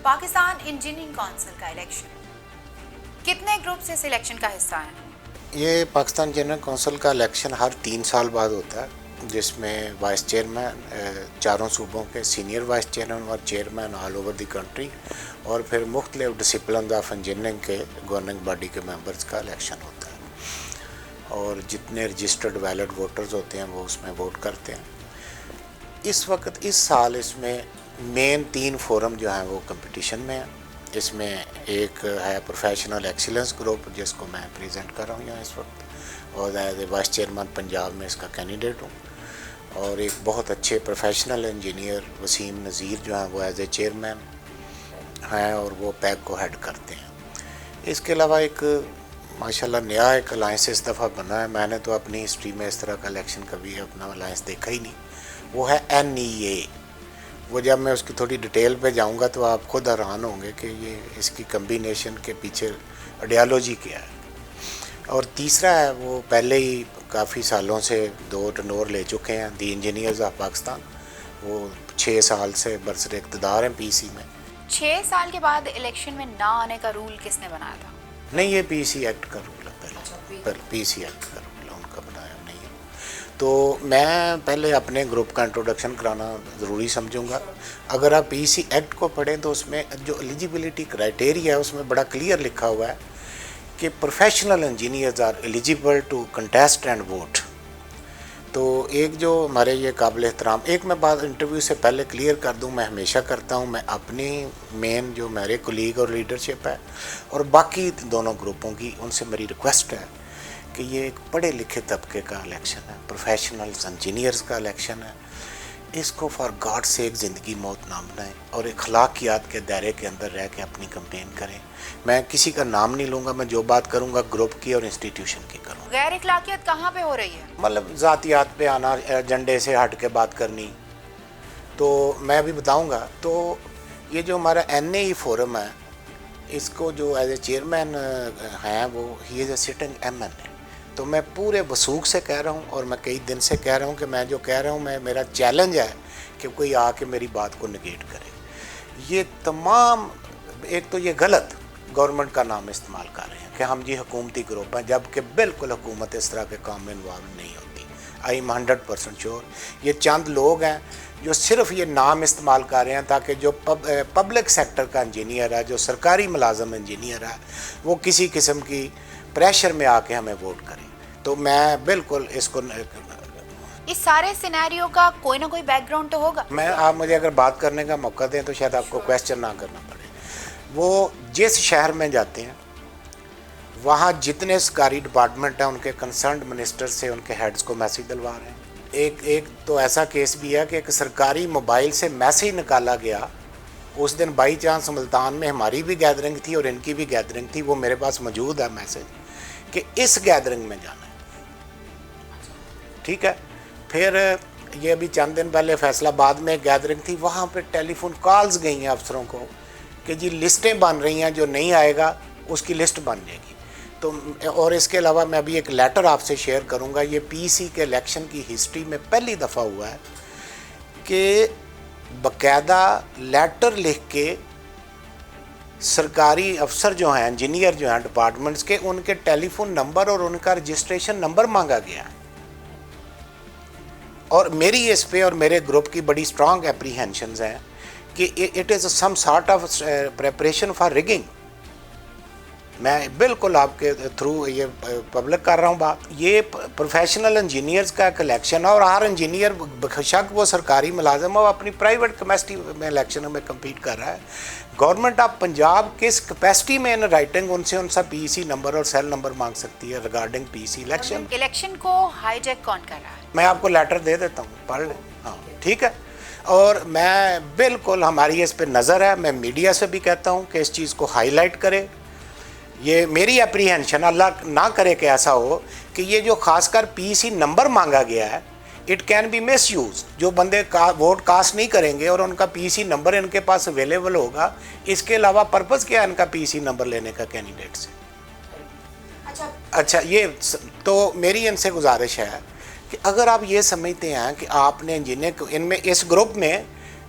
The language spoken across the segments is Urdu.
پاکستان انجینئرنگ کونسل کا الیکشن، کتنے گروپ سے اس الیکشن کا حصہ ہیں؟ یہ پاکستان انجینئرنگ کونسل کا الیکشن ہر 3 سال بعد ہوتا ہے، جس میں وائس چیئرمین چاروں صوبوں کے سینئر وائس چیئرمین اور chairman all over the country, اور پھر مختلف ڈسپلن آف انجینئرنگ کے گورننگ باڈی کے ممبرز کا الیکشن ہوتا ہے، اور جتنے رجسٹرڈ ویلڈ ووٹرز ہوتے ہیں وہ اس میں ووٹ کرتے ہیں۔ اس وقت اس سال اس میں مین 3 فورم جو ہیں وہ کمپٹیشن میں ہیں۔ اس میں ایک ہے پروفیشنل ایکسیلنس گروپ، جس کو میں پریزنٹ کر رہا ہوں یہاں اس وقت، اور as a vice chairman Punjab میں اس کا کینڈیڈیٹ ہوں، اور ایک بہت اچھے پروفیشنل انجینئر وسیم نذیر جو ہیں وہ ایز اے چیئرمین ہیں، اور وہ پیک کو ہیڈ کرتے ہیں۔ اس کے علاوہ ایک ماشاءاللہ نیا ایک الائنس اس دفعہ بنا ہے، میں نے تو اپنی ہسٹری میں اس طرح کا الیکشن کبھی اپنا الائنس دیکھا ہی نہیں، وہ ہے NEA۔ وہ جب میں اس کی تھوڑی ڈیٹیل پہ جاؤں گا تو آپ خود حیران ہوں گے کہ یہ اس کی کمبینیشن کے پیچھے آئیڈیالوجی کیا ہے۔ اور تیسرا ہے وہ پہلے ہی کافی سالوں سے 2 ٹنور لے چکے ہیں، دی انجینئرز آف پاکستان، وہ 6 سال سے برسر اقتدار ہیں PC میں۔ 6 سال کے بعد الیکشن میں نہ آنے کا رول کس نے بنایا تھا؟ نہیں، یہ PC ایکٹ کا رول ہے، پہلے PC ایکٹ کا رول ہے، ان کا بنایا نہیں ہے۔ تو میں پہلے اپنے گروپ کا انٹروڈکشن کرانا ضروری سمجھوں گا۔ اگر آپ PC ایکٹ کو پڑھیں تو اس میں جو ایلیجیبلٹی کرائٹیریا ہے اس میں بڑا کلیئر لکھا ہوا ہے کہ professional engineers are eligible to contest and vote. تو ایک جو ہمارے یہ قابل احترام، ایک میں بات انٹرویو سے پہلے کلیئر کر دوں، میں ہمیشہ کرتا ہوں، میں اپنی مین جو میرے کولیگ اور لیڈرشپ ہے اور باقی دونوں گروپوں کی، ان سے میری ریکویسٹ ہے کہ یہ ایک پڑھے لکھے طبقے کا الیکشن ہے، پروفیشنلز انجینئرز کا الیکشن ہے، اس کو فار گاڈ سے ایک زندگی موت نہ بنائیں، اور اخلاقیات کے دائرے کے اندر رہ کے اپنی کمپین کریں۔ میں کسی کا نام نہیں لوں گا، میں جو بات کروں گا گروپ کی اور انسٹیٹیوشن کی کروں گا۔ غیر اخلاقیات کہاں پہ ہو رہی ہے؟ مطلب ذاتیات پہ آنا، ایجنڈے سے ہٹ کے بات کرنی، تو میں ابھی بتاؤں گا۔ تو یہ جو ہمارا NAE فورم ہے، اس کو جو ایز اے چیئرمین ہیں وہ ہی از اے سٹنگ MN ہے۔ تو میں پورے وثوق سے کہہ رہا ہوں، اور میں کئی دن سے کہہ رہا ہوں کہ میں جو کہہ رہا ہوں، میرا چیلنج ہے کہ کوئی آ کے میری بات کو نگیٹ کرے۔ یہ تمام، ایک تو یہ غلط گورنمنٹ کا نام استعمال کر رہے ہیں کہ ہم جی حکومتی گروپ ہیں، جبکہ بالکل حکومت اس طرح کے کام میں انوالو نہیں ہوتی۔ آئی ایم 100% شیور یہ چند لوگ ہیں جو صرف یہ نام استعمال کر رہے ہیں تاکہ جو پبلک سیکٹر کا انجینئر ہے، جو سرکاری ملازم انجینئر ہے، وہ کسی قسم کی پریشر میں آ کے ہمیں ووٹ کریں۔ تو میں بالکل اس کو، اس سارے سینیریو کا کوئی نہ کوئی بیک گراؤنڈ تو ہوگا۔ آپ مجھے اگر بات کرنے کا موقع دیں تو شاید آپ کو کویسچن نہ کرنا پڑے۔ وہ جس شہر میں جاتے ہیں وہاں جتنے سرکاری ڈپارٹمنٹ ہیں ان کے کنسرنڈ منسٹر سے ان کے ہیڈز کو میسیج دلوا رہے ہیں۔ ایک تو ایسا کیس بھی ہے کہ ایک سرکاری موبائل سے میسیج نکالا گیا، اس دن بائی چانس ملتان میں ہماری بھی گیدرنگ تھی اور ان کی بھی گیدرنگ تھی، وہ میرے پاس موجود ہے میسیج، کہ اس گیدرنگ میں جانا ہے، ٹھیک ہے۔ پھر یہ ابھی چند دن پہلے فیصل آباد میں گیدرنگ تھی، وہاں پہ ٹیلی فون کالز گئی ہیں افسروں کو کہ جی لسٹیں بن رہی ہیں، جو نہیں آئے گا اس کی لسٹ بن جائے گی۔ تو اور اس کے علاوہ میں ابھی ایک لیٹر آپ سے شیئر کروں گا، یہ PC کے الیکشن کی ہسٹری میں پہلی دفعہ ہوا ہے کہ باقاعدہ لیٹر لکھ کے سرکاری افسر جو ہیں، انجینئر جو ہیں ڈپارٹمنٹس کے، ان کے ٹیلی فون نمبر اور ان کا رجسٹریشن نمبر مانگا گیا ہے۔ اور میری اس پہ اور میرے گروپ کی بڑی اسٹرانگ اپریہینشنز ہیں کہ it is some sort of preparation for rigging. میں بالکل آپ کے تھرو یہ پبلک کر رہا ہوں بات۔ یہ پروفیشنل انجینئرز کا ایک الیکشن ہے، اور ہر انجینئر بشک وہ سرکاری ملازم ہو اپنی پرائیویٹ کیپیسٹی میں الیکشن میں کمپیٹ کر رہا ہے۔ گورنمنٹ آف پنجاب کس کیپیسٹی میں ان رائٹنگ ان سا PC نمبر اور سیل نمبر مانگ سکتی ہے ریگارڈنگ PC الیکشن؟ الیکشن کو ہائی جیک کون کر رہا ہے؟ میں آپ کو لیٹر دے دیتا ہوں، پڑھ لیں، ہاں ٹھیک ہے۔ اور میں بالکل، ہماری اس پہ نظر ہے، میں میڈیا سے بھی کہتا ہوں کہ اس چیز کو ہائی لائٹ کرے۔ یہ میری اپریہینشن، اللہ نہ کرے کہ ایسا ہو کہ یہ جو خاص کر PC نمبر مانگا گیا ہے، it can be misuse. جو بندے ووٹ کاسٹ نہیں کریں گے اور ان کا PC نمبر ان کے پاس اویلیبل ہوگا، اس کے علاوہ پرپز کیا ہے ان کا PC نمبر لینے کا کینڈیڈیٹ سے؟ اچھا، یہ تو میری ان سے گزارش ہے کہ اگر آپ یہ سمجھتے ہیں کہ آپ نے انجینئر ان میں اس گروپ میں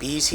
PEC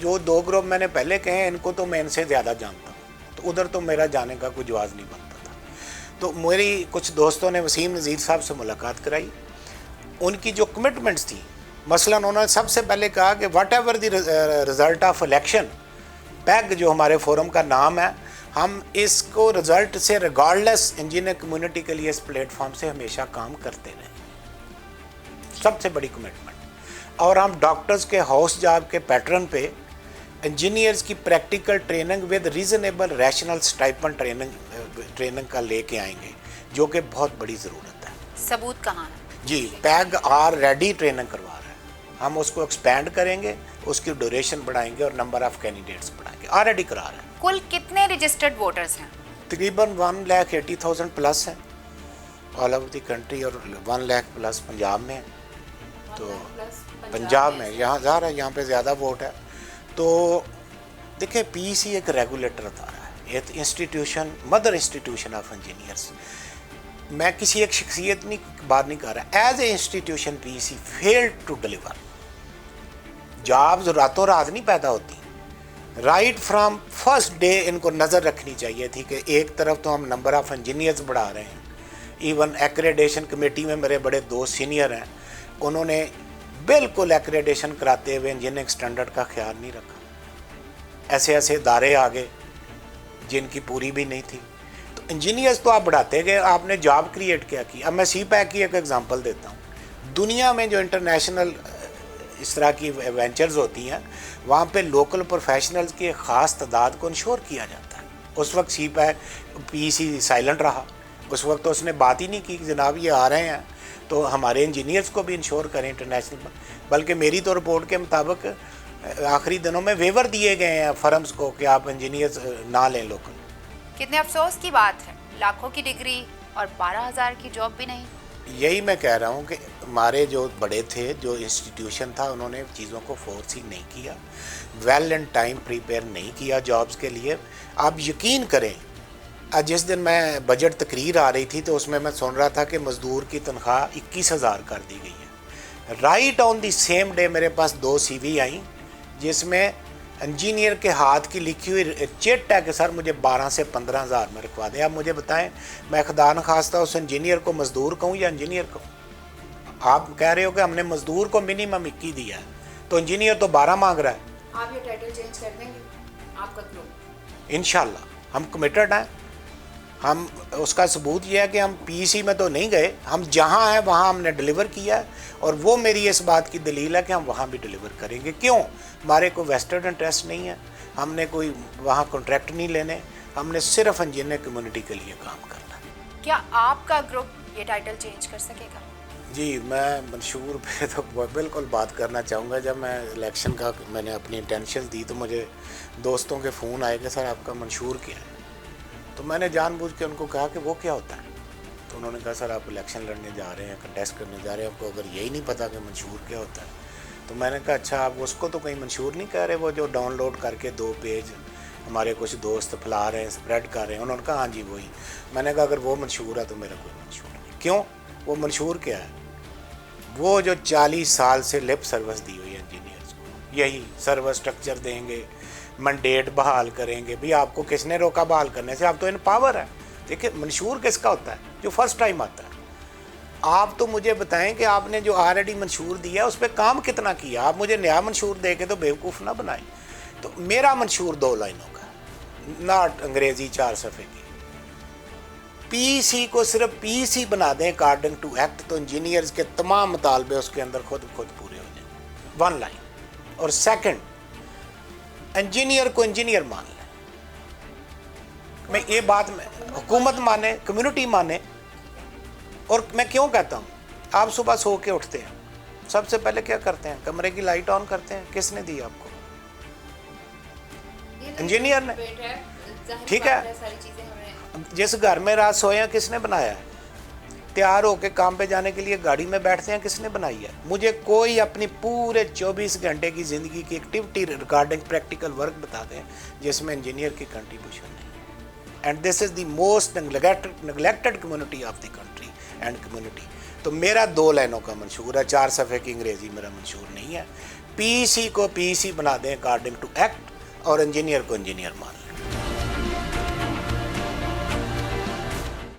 جو 2 گروپ میں نے پہلے کہے ہیں ان کو تو میں ان سے زیادہ جانتا ہوں، تو ادھر تو میرا جانے کا کوئی جواز نہیں بنتا تھا. تو میری کچھ دوستوں نے وسیم نذیر صاحب سے ملاقات کرائی. ان کی جو کمٹمنٹس تھیں، مثلا انہوں نے سب سے پہلے کہا کہ whatever the result of election, پیگ جو ہمارے فورم کا نام ہے، ہم اس کو رزلٹ سے ریگارڈلیس انجینئر کمیونٹی کے لیے اس پلیٹ فارم سے ہمیشہ کام کرتے رہیں. سب سے بڑی کمٹمنٹ. اور ہم ڈاکٹرز کے ہاؤس جاب کے پیٹرن پہ انجینئرز کی practical training with reasonable rational stipend training کا لے کے آئیں گے، جو کہ بہت بڑی ضرورت ہے. ثبوت کہاں ہے؟ جی پیگ آر ریڈی ٹریننگ کروا رہا ہے. ہم اس کو ایکسپینڈ کریں گے، اس کی ڈیوریشن بڑھائیں گے اور نمبر آف کینڈیڈیٹس بڑھائیں گے. آلریڈی کرا رہے ہیں. کل کتنے رجسٹرڈ ووٹرز ہیں؟ تقریباً 1,80,000 پلس ہیں آل اوور دی کنٹری، اور 1 لاکھ پلس پنجاب میں ہیں. تو پنجاب میں یہاں ظاہر ہے یہاں پہ زیادہ ووٹ ہے. تو دیکھیں پی سی ایک ریگولیٹر ادارہ ہے، ایک institution, mother institution of engineers. میں کسی ایک شخصیت بات نہیں کر رہا. As a institution P C failed to deliver. Jobs راتوں رات نہیں پیدا ہوتی. رائٹ فرام فرسٹ ڈے ان کو نظر رکھنی چاہیے تھی کہ ایک طرف تو ہم نمبر آف انجینئرز بڑھا رہے ہیں. ایون ایکریڈیشن کمیٹی میں میرے بڑے دوست سینئر ہیں، انہوں نے بالکل ایکریڈیشن کراتے ہوئے انجینئرنگ اسٹینڈرڈ کا خیال نہیں رکھا. ایسے ایسے ادارے آگے جن کی پوری بھی نہیں تھی. تو انجینئرز تو آپ بڑھاتے گئے، آپ نے جاب کریٹ کیا کی. اب میں سی پیک کی ایک ایگزامپل دیتا ہوں. دنیا میں جو انٹرنیشنل اس طرح کی وینچرز ہوتی ہیں، وہاں پہ لوکل پروفیشنلز کی ایک خاص تعداد کو انشور کیا جاتا ہے. اس وقت سی پیک پی سی سائلنٹ رہا. اس وقت تو اس نے بات ہی نہیں کی کہ جناب یہ آ رہے ہیں تو ہمارے انجینئرز کو بھی انشور کریں انٹرنیشنل. بلکہ میری تو رپورٹ کے مطابق آخری دنوں میں ویور دیے گئے ہیں فرمز کو کہ آپ انجینئرز نہ لیں لوکل. کتنے افسوس کی بات ہے، لاکھوں کی ڈگری اور 12,000 کی جاب بھی نہیں. یہی میں کہہ رہا ہوں کہ ہمارے جو بڑے تھے، جو انسٹیٹیوشن تھا، انہوں نے چیزوں کو فورس ہی نہیں کیا، ویل اینڈ ٹائم پریپیئر نہیں کیا جابز کے لیے. آپ یقین کریں، جس دن میں بجٹ تقریر آ رہی تھی تو اس میں سن رہا تھا کہ مزدور کی تنخواہ 21,000 کر دی گئی ہے. Right on the same day میرے پاس 2 سی وی آئیں جس میں انجینئر کے ہاتھ کی لکھی ہوئی چٹ ہے کہ سر مجھے 12 سے 15,000 میں رکھوا دیں. آپ مجھے بتائیں میں خدا نخواستہ اس انجینئر کو مزدور کہوں یا انجینئر کہوں؟ آپ کہہ رہے ہو کہ ہم نے مزدور کو منیمم 21 دیا ہے تو انجینئر تو 12 مانگ رہا ہے. آپ یہ ٹائٹل چینج کر دیں گے آپ کا کیوں؟ انشاءاللہ ہم کمیٹڈ ہیں. ہم اس کا ثبوت یہ ہے کہ ہم پی سی میں تو نہیں گئے، ہم جہاں ہیں وہاں ہم نے ڈلیور کیا ہے، اور وہ میری اس بات کی دلیل ہے کہ ہم وہاں بھی ڈلیور کریں گے. کیوں؟ ہمارے کوئی ویسٹرڈ انٹرسٹ نہیں ہے، ہم نے کوئی وہاں کانٹریکٹ نہیں لینے، ہم نے صرف انجینئر کمیونٹی کے لیے کام کرنا ہے. کیا آپ کا گروپ یہ ٹائٹل چینج کر سکے گا؟ جی میں منشور پہ تو بالکل بات کرنا چاہوں گا. جب میں الیکشن کا میں نے اپنی انٹینشن دی تو مجھے دوستوں کے فون آئے کہ سر آپ کا منشور کیا ہے. تو میں نے جان بوجھ کے ان کو کہا کہ وہ کیا ہوتا ہے. تو انہوں نے کہا سر آپ الیکشن لڑنے جا رہے ہیں، کنٹیسٹ کرنے جا رہے ہیں، آپ کو اگر یہی نہیں پتہ کہ منشور کیا ہوتا ہے. تو میں نے کہا اچھا آپ اس کو تو کہیں منشور نہیں کہہ رہے، وہ جو ڈاؤن لوڈ کر کے 2 پیج ہمارے کچھ دوست پھیلا رہے ہیں، اسپریڈ کر رہے ہیں. انہوں نے کہا ہاں جی وہی. میں نے کہا اگر وہ منشور ہے تو میرا کوئی منشور نہیں. کیوں؟ وہ منشور کیا ہے؟ وہ جو 40 سال سے لپ سروس دی ہوئی ہے انجینئرز کو، یہی سروس اسٹرکچر دیں گے، منڈیٹ بحال کریں گے. بھی آپ کو کس نے روکا بحال کرنے سے؟ آپ تو ان پاور ہے. دیکھیں منشور کس کا ہوتا ہے؟ جو فرسٹ ٹائم آتا ہے. آپ تو مجھے بتائیں کہ آپ نے جو آلریڈی منشور دیا اس پہ کام کتنا کیا. آپ مجھے نیا منشور دے کے تو بیوقوف نہ بنائیں. تو میرا منشور 2 لائنوں کا، ناٹ انگریزی 4 صفحے کی. پی سی کو صرف پی سی بنا دیں اکارڈنگ ٹو ایکٹ تو انجینئرز کے تمام مطالبے اس کے اندر خود پورے ہو جائیں. 1 لائن. اور سیکنڈ، انجینئر کو انجینئر مان لیں. میں یہ بات میں حکومت مانے، کمیونٹی مانے. اور میں کیوں کہتا ہوں، آپ صبح سو کے اٹھتے ہیں، سب سے پہلے کیا کرتے ہیں؟ کمرے کی لائٹ آن کرتے ہیں. کس نے دی آپ کو؟ انجینئر نے. ٹھیک ہے. جس گھر میں رات سوئے ہیں کس نے بنایا ہے؟ تیار ہو کے کام پہ جانے کے لیے گاڑی میں بیٹھتے ہیں، کس نے بنائی ہے؟ مجھے کوئی اپنی پورے 24 گھنٹے کی زندگی کی ایکٹیویٹی ریگارڈنگ پریکٹیکل ورک بتا دیں جس میں انجینئر کی کنٹریبیوشن نہیں ہے. And this is the most neglected community of the country and community. تو میرا 2 لائنوں کا منشور ہے، 4 صفحے کی انگریزی میرا منشور نہیں ہے. PEC کو PEC بنا دیں اکارڈنگ ٹو ایکٹ اور انجینئر کو انجینئر مان لیں.